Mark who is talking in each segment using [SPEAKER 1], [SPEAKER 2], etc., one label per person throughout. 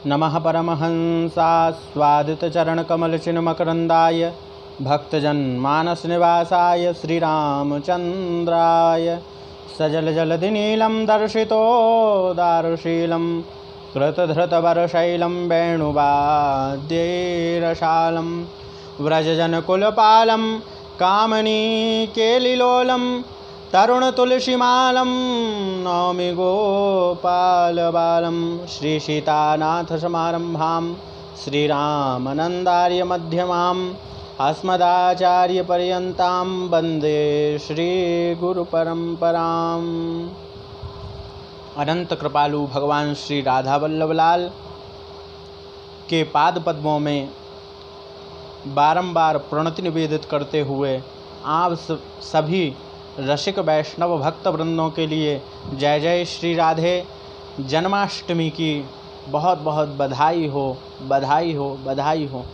[SPEAKER 1] नमः परमहंसास्वादितचरणकमलचिन्मकरन्दाय भक्तजन्मानसनिवासाय श्रीरामचन्द्राय सजलजलधिनीलं दर्शितो दारुशीलं कृतधृतवरशैलं वेणुवाद्यैरशालं व्रजजनकुलपालं कामनीकेलिलोलं तरुणतुलसीमालं नौमि गोपालबालं श्रीसीतानाथसमारम्भां श्रीरामानन्दार्यमध्यमाम् अस्मदाचार्यपर्यन्तां वन्दे श्रीगुरुपरम्पराम्। अनंत कृपालु भगवान श्री राधा वल्लभ लाल के पाद पद्मों में बारंबार प्रणति निवेदित करते हुए आप सभी रसिक वैष्णव भक्त वृंदों के लिए जय जय श्री राधे जन्माष्टमी की बहुत बहुत बधाई हो, बधाई हो, बधाई हो।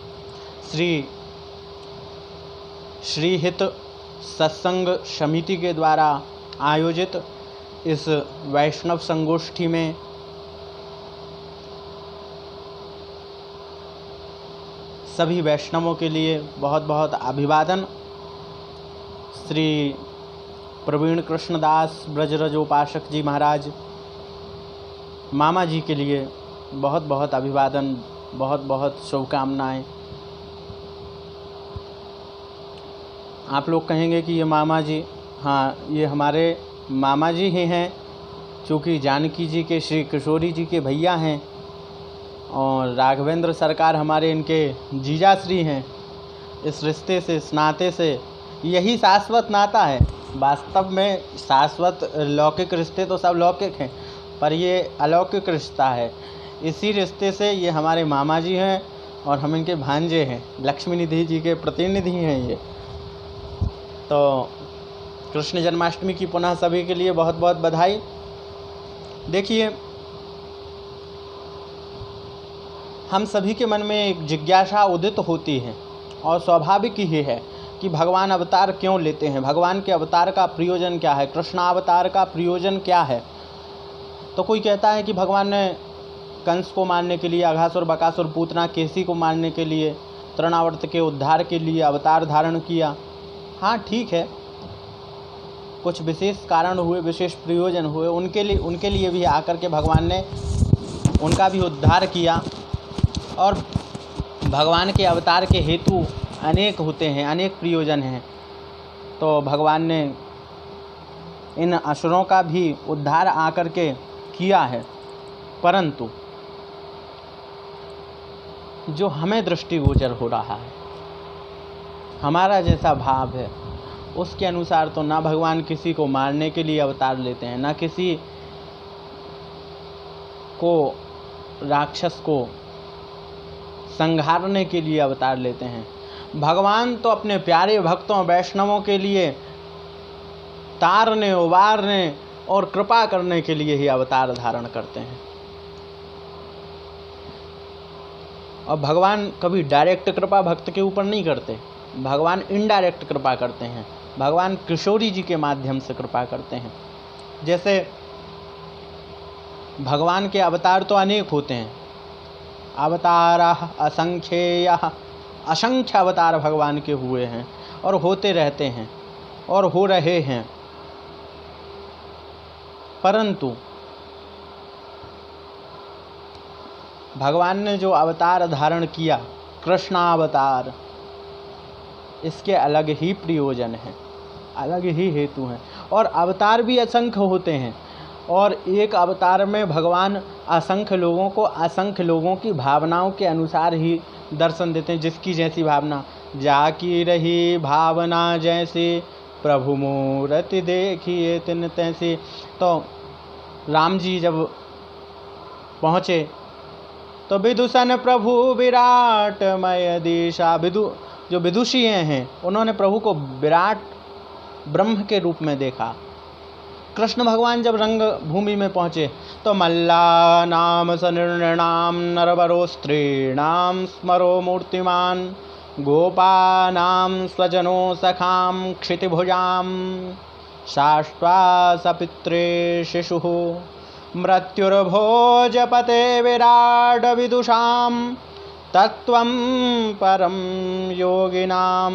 [SPEAKER 1] श्री हित सत्संग समिति के द्वारा आयोजित इस वैष्णव संगोष्ठी में सभी वैष्णवों के लिए बहुत बहुत अभिवादन। श्री प्रवीण कृष्णदास ब्रजरज उपासक जी महाराज मामा जी के लिए बहुत बहुत अभिवादन, बहुत बहुत शुभकामनाएं। आप लोग कहेंगे कि ये मामा जी, हाँ, ये हमारे मामा जी ही हैं, चूँकि जानकी जी के श्री किशोरी जी के भैया हैं और राघवेंद्र सरकार हमारे इनके जीजाश्री हैं। इस रिश्ते से, इस नाते से, यही शाश्वत नाता है। वास्तव में शाश्वत लौकिक रिश्ते तो सब लौकिक हैं, पर ये अलौकिक रिश्ता है। इसी रिश्ते से ये हमारे मामा जी हैं और हम इनके भांजे हैं, लक्ष्मी निधि जी के प्रतिनिधि हैं ये। तो कृष्ण जन्माष्टमी की पुनः सभी के लिए बहुत बहुत बधाई। देखिए, हम सभी के मन में एक जिज्ञासा उदित होती है और स्वाभाविक ही है कि भगवान अवतार क्यों लेते हैं, भगवान के अवतार का प्रयोजन क्या है, कृष्णावतार का प्रयोजन क्या है। तो कोई कहता है कि भगवान ने कंस को मारने के लिए, अघासुर बकासुर पूतना केसी को मारने के लिए, तृणावर्त के उद्धार के लिए अवतार धारण किया। हाँ, ठीक है, कुछ विशेष कारण हुए, विशेष प्रयोजन हुए, उनके लिए भी आकर के भगवान ने उनका भी उद्धार किया। और भगवान के अवतार के हेतु अनेक होते हैं, अनेक प्रयोजन हैं। तो भगवान ने इन असुरों का भी उद्धार आकर के किया है, परंतु जो हमें दृष्टिगोचर हो रहा है, हमारा जैसा भाव है, उसके अनुसार तो ना भगवान किसी को मारने के लिए अवतार लेते हैं, ना किसी को, राक्षस को संहारने के लिए अवतार लेते हैं। भगवान तो अपने प्यारे भक्तों वैष्णवों के लिए तारने, उबारने और कृपा करने के लिए ही अवतार धारण करते हैं। और भगवान कभी डायरेक्ट कृपा भक्त के ऊपर नहीं करते, भगवान इनडायरेक्ट कृपा करते हैं। भगवान किशोरी जी के माध्यम से कृपा करते हैं। जैसे भगवान के अवतार तो अनेक होते हैं, अवतारः असंख्येयः, असंख्य अवतार भगवान के हुए हैं और होते रहते हैं और हो रहे हैं। परंतु भगवान ने जो अवतार धारण किया, कृष्णावतार, इसके अलग ही प्रयोजन हैं, अलग ही हेतु हैं। और अवतार भी असंख्य होते हैं और एक अवतार में भगवान असंख्य लोगों को असंख्य लोगों की भावनाओं के अनुसार ही दर्शन देते हैं। जिसकी जैसी भावना, जाकी रही भावना जैसे प्रभु मूर्ति देखिए तिन तैसे। तो राम जी जब पहुँचे तो विदुषन प्रभु विराटमय दिशा, जो विदुषी हैं उन्होंने प्रभु को विराट ब्रह्म के रूप में देखा। कृष्ण भगवान जब रंग भूमि में पहुँचे तो मल्ला नाम सनिर्णाम नरवरो स्त्रीणाम स्मरो मूर्तिमान गोपानां स्वजनो सखां क्षितिभुजां शाश्वा सपित्रे शिशुः मृत्युर्भोजपते विराड विदुषां तत्त्वं परं योगिनां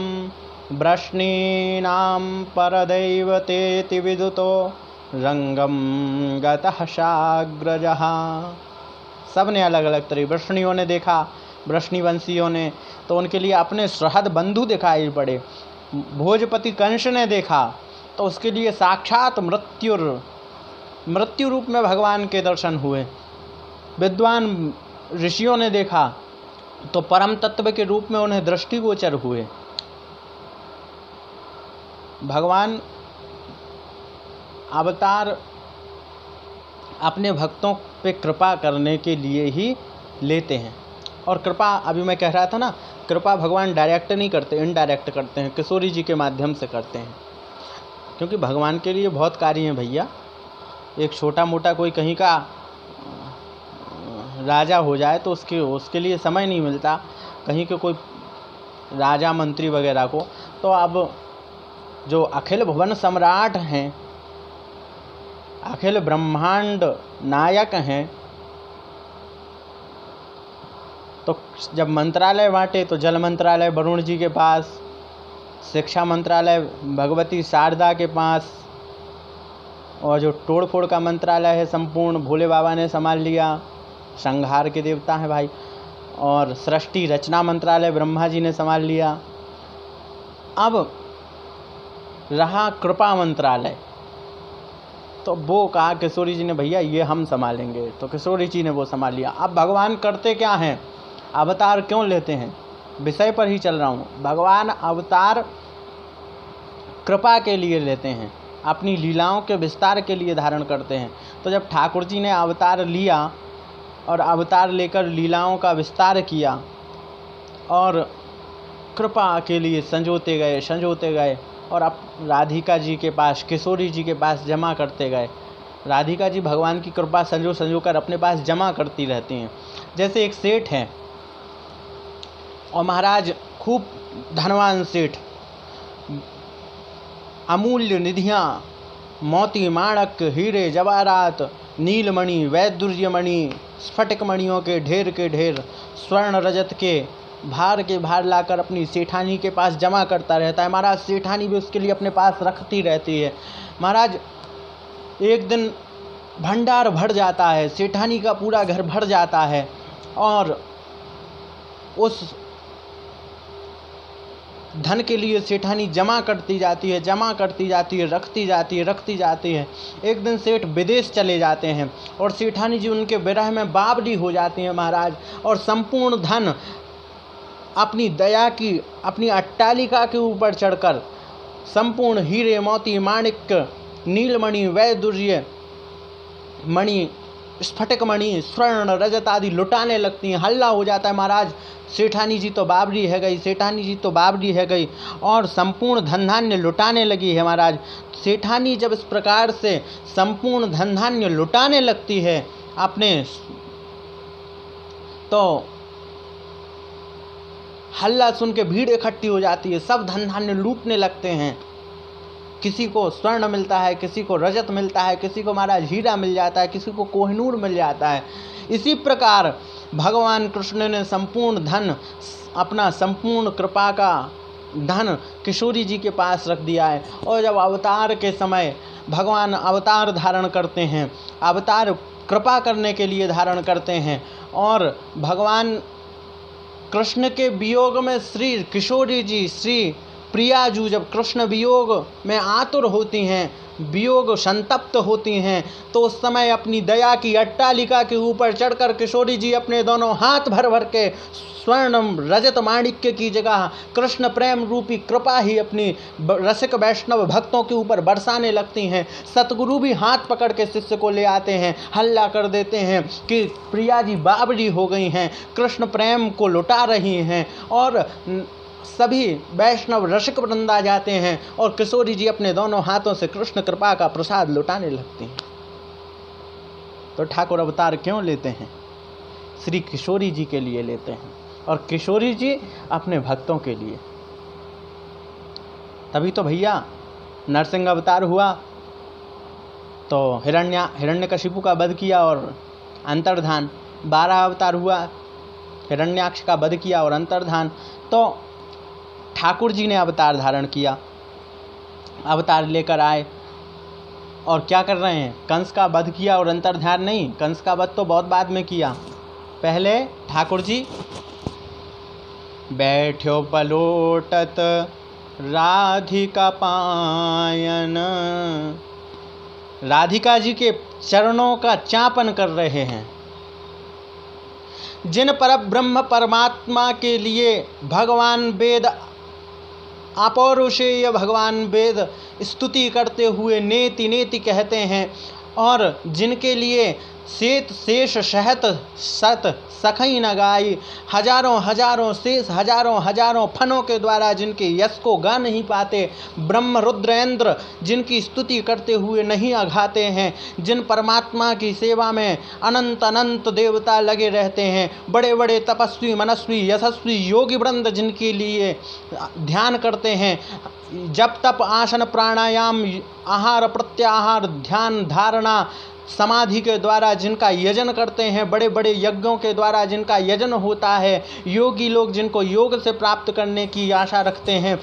[SPEAKER 1] वृष्णीनां परदैवतेति विदुतो रंगम गतः साग्रजः। सबने अलग अलग तरह, वृष्णियों ने देखा, वृष्णिवंशियों ने तो उनके लिए अपने सहृद बंधु दिखाई पड़े। भोजपति कंस ने देखा तो उसके लिए साक्षात मृत्यु रूप में भगवान के दर्शन हुए। विद्वान ऋषियों ने देखा तो परम तत्व के रूप में उन्हें दृष्टिगोचर हुए। भगवान अवतार अपने भक्तों पे कृपा करने के लिए ही लेते हैं। और कृपा, अभी मैं कह रहा था ना, कृपा भगवान डायरेक्ट नहीं करते, इनडायरेक्ट करते हैं, किशोरी जी के माध्यम से करते हैं। क्योंकि भगवान के लिए बहुत कार्य हैं भैया। एक छोटा मोटा कोई कहीं का राजा हो जाए तो उसके लिए समय नहीं मिलता, कहीं के कोई राजा मंत्री वगैरह को। तो अब जो अखिल भुवन सम्राट हैं, अखिल ब्रह्मांड नायक हैं, तो जब मंत्रालय बांटे तो जल मंत्रालय वरुण जी के पास, शिक्षा मंत्रालय भगवती शारदा के पास, और जो तोड़ फोड़ का मंत्रालय है संपूर्ण भोले बाबा ने संभाल लिया, संहार के देवता हैं भाई। और सृष्टि रचना मंत्रालय ब्रह्मा जी ने संभाल लिया। अब रहा कृपा मंत्रालय, तो वो कहा किशोरी जी ने भैया ये हम संभालेंगे, तो किशोरी जी ने वो संभाल लिया। अब भगवान करते क्या हैं, अवतार क्यों लेते हैं, विषय पर ही चल रहा हूँ। भगवान अवतार कृपा के लिए लेते हैं, अपनी लीलाओं के विस्तार के लिए धारण करते हैं। तो जब ठाकुर जी ने अवतार लिया और अवतार लेकर लीलाओं का विस्तार किया और कृपा के लिए संजोते गए और अब राधिका जी के पास, किशोरी जी के पास जमा करते गए। राधिका जी भगवान की कृपा संजो कर अपने पास जमा करती रहती हैं। जैसे एक सेठ है और महाराज खूब धनवान सेठ, अमूल्य निधियाँ, मोती माणक, हीरे जवाहरात, नीलमणि, वैदुर्यमणि, स्फटिक मणियों के ढेर स्वर्ण रजत के भार लाकर अपनी सेठानी के पास जमा करता रहता है। महाराज सेठानी भी उसके लिए अपने पास रखती रहती है। महाराज एक दिन भंडार भर जाता है, सेठानी का पूरा घर भर जाता है और उस धन के लिए सेठानी जमा करती जाती है, रखती जाती है। एक दिन सेठ विदेश चले जाते हैं और सेठानी जी उनके विरह में बावली हो जाती हैं महाराज, और संपूर्ण धन अपनी दया की, अपनी अट्टालिका के ऊपर चढ़कर संपूर्ण हीरे मोती माणिक, नीलमणि, वैदुर्य मणि, स्फटिक मणि, स्वर्ण रजत आदि लुटाने लगती हैं। हल्ला हो जाता है महाराज, सेठानी जी तो बावरी है गई और संपूर्ण धन धान्य लुटाने लगी है। महाराज सेठानी जब इस प्रकार से संपूर्ण धन धान्य लुटाने लगती है अपने, तो हल्ला सुन के भीड़ इकट्ठी हो जाती है, सब धन धान्य लूटने लगते हैं। किसी को स्वर्ण मिलता है, किसी को रजत मिलता है, किसी को महाराज हीरा मिल जाता है, किसी को कोहिनूर मिल जाता है। इसी प्रकार भगवान कृष्ण ने संपूर्ण धन, अपना संपूर्ण कृपा का धन किशोरी जी के पास रख दिया है। और जब अवतार के समय भगवान अवतार धारण करते हैं, अवतार कृपा करने के लिए धारण करते हैं, और भगवान कृष्ण के वियोग में श्री किशोरी जी, श्री प्रियाजू जब कृष्ण वियोग में आतुर होती हैं, वियोग संतप्त होती हैं, तो उस समय अपनी दया की अट्टालिका के ऊपर चढ़कर किशोरी जी अपने दोनों हाथ भर के स्वर्ण रजत माणिक्य की जगह कृष्ण प्रेम रूपी कृपा ही अपनी रसिक वैष्णव भक्तों के ऊपर बरसाने लगती हैं। सतगुरु भी हाथ पकड़ के शिष्य को ले आते हैं, हल्ला कर देते हैं कि प्रिया जी बावरी हो गई हैं, कृष्ण प्रेम को लुटा रही हैं, और सभी वैष्णव रसिक वृंद आ जाते हैं और किशोरी जी अपने दोनों हाथों से कृष्ण कृपा का प्रसाद लुटाने लगती हैं। तो ठाकुर अवतार क्यों लेते हैं? श्री किशोरी जी के लिए लेते हैं, और किशोरी जी अपने भक्तों के लिए। तभी तो भैया नरसिंह अवतार हुआ, तो हिरण्यकशिपु का वध किया और अंतर्धान, 12 अवतार हुआ, हिरण्याक्ष का वध किया और अंतर्धान। तो ठाकुर जी ने अवतार धारण किया, अवतार लेकर आए और क्या कर रहे हैं, कंस का वध किया और अंतर्धान नहीं, कंस का वध तो बहुत बाद में किया। पहले ठाकुर जी बैठ्यो पलोटत राधिका पायन, राधिका जी के चरणों का चापन कर रहे हैं। जिन परब्रह्म परमात्मा के लिए भगवान वेद अपौरुषेय भगवान वेद स्तुति करते हुए नेति नेति कहते हैं, और जिनके लिए शेत शेष शहत सत सखई न गाई, हजारों हजारों शेष हजारों हजारों फनों के द्वारा जिनके यश को गा नहीं पाते, ब्रह्म रुद्रेंद्र जिनकी स्तुति करते हुए नहीं अघाते हैं, जिन परमात्मा की सेवा में अनंत अनंत देवता लगे रहते हैं, बड़े बड़े तपस्वी मनस्वी यशस्वी योगी वृंद जिनके लिए ध्यान करते हैं, जप तप आसन प्राणायाम आहार प्रत्याहार ध्यान धारणा समाधि के द्वारा जिनका यजन करते हैं, बड़े बड़े यज्ञों के द्वारा जिनका यजन होता है, योगी लोग जिनको योग से प्राप्त करने की आशा रखते हैं,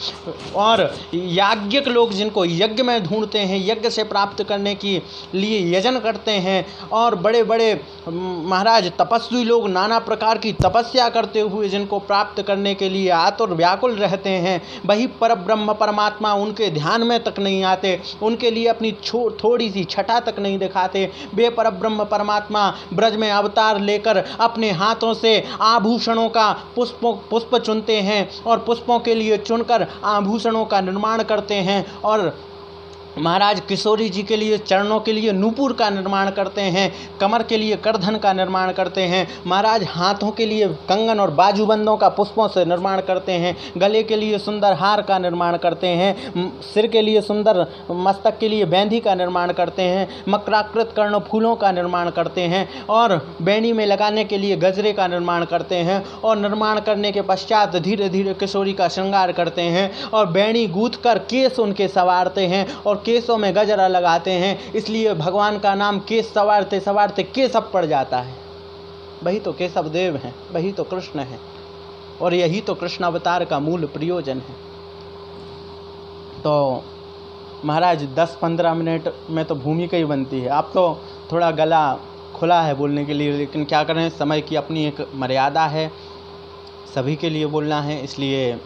[SPEAKER 1] और याज्ञिक लोग जिनको यज्ञ में ढूंढते हैं, यज्ञ से प्राप्त करने के लिए यजन करते हैं, और बड़े बड़े महाराज तपस्वी लोग नाना प्रकार की तपस्या करते हुए जिनको प्राप्त करने के लिए आतुर व्याकुल रहते हैं, वही परब्रह्म परमात्मा उनके ध्यान में तक नहीं आते, उनके लिए अपनी थोड़ी सी छटा तक नहीं दिखाते। वे परब्रह्म परमात्मा ब्रज में अवतार लेकर अपने हाथों से आभूषणों का पुष्प चुनते हैं, और पुष्पों के लिए चुनकर आभूषणों का निर्माण करते हैं, और महाराज किशोरी जी के लिए चरणों के लिए नूपुर का निर्माण करते हैं, कमर के लिए करधन का निर्माण करते हैं, महाराज हाथों के लिए कंगन और बाजूबंदों का पुष्पों से निर्माण करते हैं, गले के लिए सुंदर हार का निर्माण करते हैं, सिर के लिए सुंदर, मस्तक के लिए बैंदी का निर्माण करते हैं, मकराकृत कर्ण फूलों का निर्माण करते हैं, और बैनी में लगाने के लिए गजरे का निर्माण करते हैं, और निर्माण करने के पश्चात धीरे धीरे किशोरी का श्रृंगार करते हैं, और बैनी गूंथ कर केस उनके संवारते हैं और केसों में गजरा लगाते हैं। इसलिए भगवान का नाम केस संवारते संवारते केशव पड़ जाता है। वही तो केशव देव हैं, वही तो कृष्ण हैं, और यही तो कृष्ण अवतार का मूल प्रयोजन है। तो महाराज 10-15 मिनट में तो भूमिका ही बनती है। अब तो थोड़ा गला खुला है बोलने के लिए, लेकिन क्या करें, समय की अपनी एक मर्यादा है, सभी के लिए बोलना है, इसलिए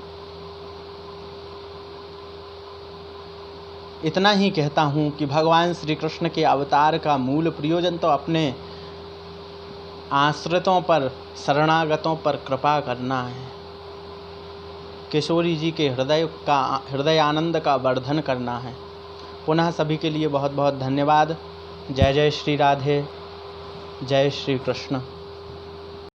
[SPEAKER 1] इतना ही कहता हूँ कि भगवान श्री कृष्ण के अवतार का मूल प्रयोजन तो अपने आश्रितों पर, शरणागतों पर कृपा करना है, किशोरी जी के हृदय आनंद का वर्धन करना है। पुनः सभी के लिए बहुत बहुत धन्यवाद। जय जय श्री राधे, जय श्री कृष्ण।